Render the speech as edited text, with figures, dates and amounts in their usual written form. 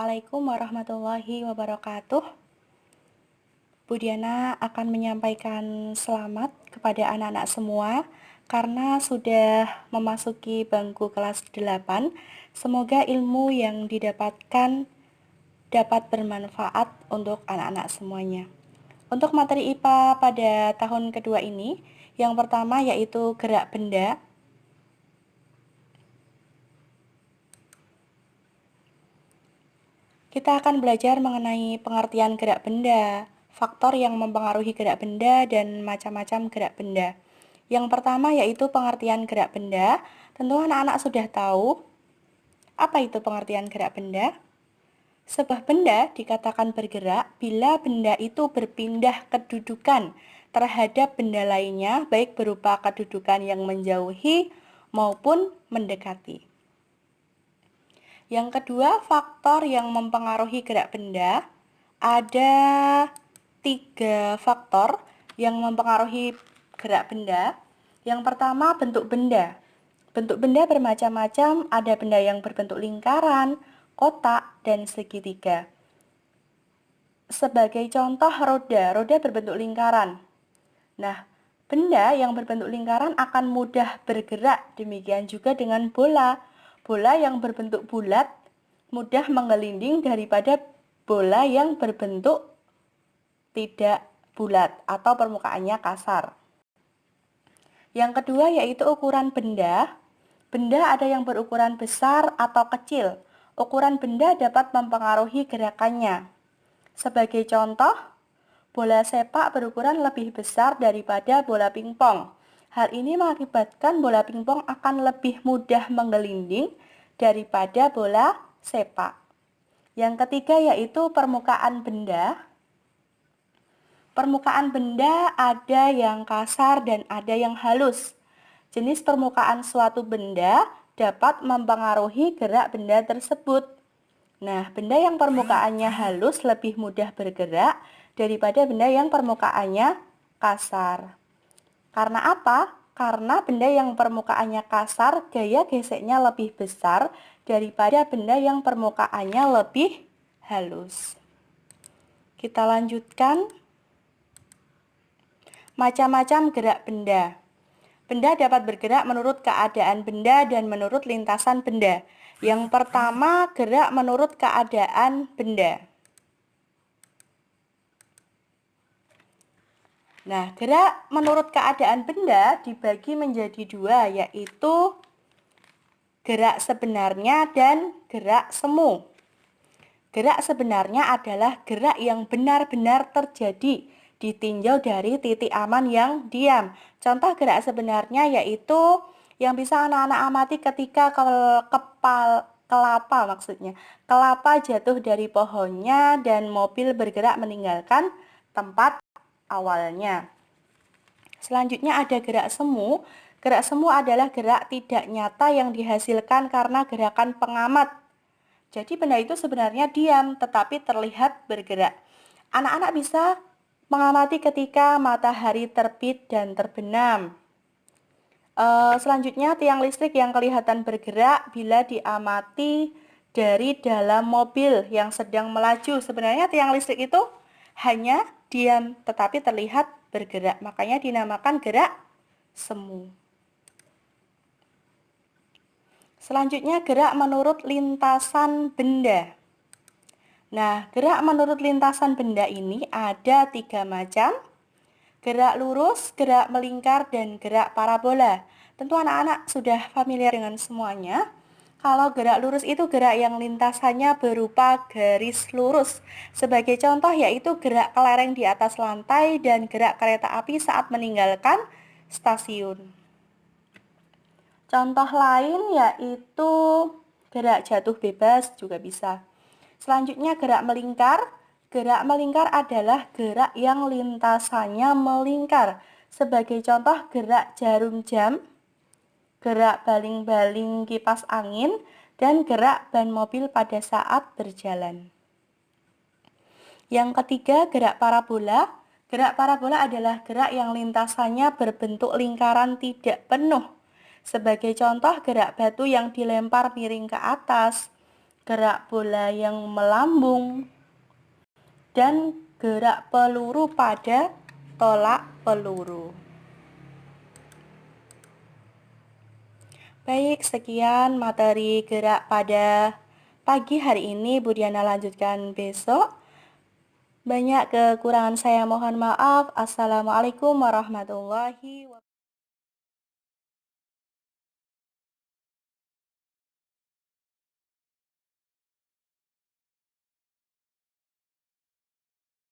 Assalamualaikum warahmatullahi wabarakatuh. Bu Diana akan menyampaikan selamat kepada anak-anak semua karena sudah memasuki bangku kelas 8. Semoga ilmu yang didapatkan dapat bermanfaat untuk anak-anak semuanya. Untuk materi IPA pada tahun kedua ini, yang pertama yaitu gerak benda. Kita akan belajar mengenai pengertian gerak benda, faktor yang mempengaruhi gerak benda, dan macam-macam gerak benda. Yang pertama yaitu pengertian gerak benda. Tentu anak-anak sudah tahu apa itu pengertian gerak benda. Sebuah benda dikatakan bergerak bila benda itu berpindah kedudukan terhadap benda lainnya, baik berupa kedudukan yang menjauhi maupun mendekati. Yang kedua, faktor yang mempengaruhi gerak benda. Ada 3 faktor yang mempengaruhi gerak benda. Yang pertama, bentuk benda. Bentuk benda bermacam-macam, ada benda yang berbentuk lingkaran, kotak, dan segitiga. Sebagai contoh, roda berbentuk lingkaran. Nah, benda yang berbentuk lingkaran akan mudah bergerak, demikian juga dengan bola. Bola yang berbentuk bulat mudah menggelinding daripada bola yang berbentuk tidak bulat atau permukaannya kasar. Yang kedua yaitu ukuran benda. Benda ada yang berukuran besar atau kecil. Ukuran benda dapat mempengaruhi gerakannya. Sebagai contoh, bola sepak berukuran lebih besar daripada bola pingpong. Hal ini mengakibatkan bola pingpong akan lebih mudah menggelinding daripada bola sepak. Yang ketiga yaitu permukaan benda. Permukaan benda ada yang kasar dan ada yang halus. Jenis permukaan suatu benda dapat mempengaruhi gerak benda tersebut. Nah, benda yang permukaannya halus lebih mudah bergerak daripada benda yang permukaannya kasar. Karena apa? Karena benda yang permukaannya kasar, gaya geseknya lebih besar daripada benda yang permukaannya lebih halus. Kita lanjutkan. Macam-macam gerak benda. Benda dapat bergerak menurut keadaan benda dan menurut lintasan benda. Yang pertama, gerak menurut keadaan benda. Nah, gerak menurut keadaan benda dibagi menjadi 2, yaitu gerak sebenarnya dan gerak semu. Gerak sebenarnya adalah gerak yang benar-benar terjadi, ditinjau dari titik aman yang diam. Contoh gerak sebenarnya yaitu yang bisa anak-anak amati ketika kelapa jatuh dari pohonnya dan mobil bergerak meninggalkan tempat awalnya. Selanjutnya ada gerak semu. Gerak semu adalah gerak tidak nyata yang dihasilkan karena gerakan pengamat. Jadi benda itu sebenarnya diam tetapi terlihat bergerak. Anak-anak bisa mengamati ketika matahari terbit dan terbenam. Selanjutnya tiang listrik yang kelihatan bergerak bila diamati dari dalam mobil yang sedang melaju. Sebenarnya tiang listrik itu hanya diam tetapi terlihat bergerak. Makanya dinamakan gerak semu. Selanjutnya gerak menurut lintasan benda. Nah, gerak menurut lintasan benda ini ada 3 macam. Gerak lurus, gerak melingkar, dan gerak parabola. Tentu anak-anak sudah familiar dengan semuanya. Kalau gerak lurus itu gerak yang lintasannya berupa garis lurus. Sebagai contoh yaitu gerak kelereng di atas lantai dan gerak kereta api saat meninggalkan stasiun. Contoh lain yaitu gerak jatuh bebas juga bisa. Selanjutnya gerak melingkar. Gerak melingkar adalah gerak yang lintasannya melingkar. Sebagai contoh gerak jarum jam, gerak baling-baling kipas angin, dan gerak ban mobil pada saat berjalan. Yang ketiga gerak parabola. Gerak parabola adalah gerak yang lintasannya berbentuk lingkaran tidak penuh. Sebagai contoh gerak batu yang dilempar miring ke atas, gerak bola yang melambung, dan gerak peluru pada tolak peluru. Baik, sekian materi gerak pada pagi hari ini. Bu Diana lanjutkan besok. Banyak kekurangan saya mohon maaf. Assalamualaikum warahmatullahi wabarakatuh.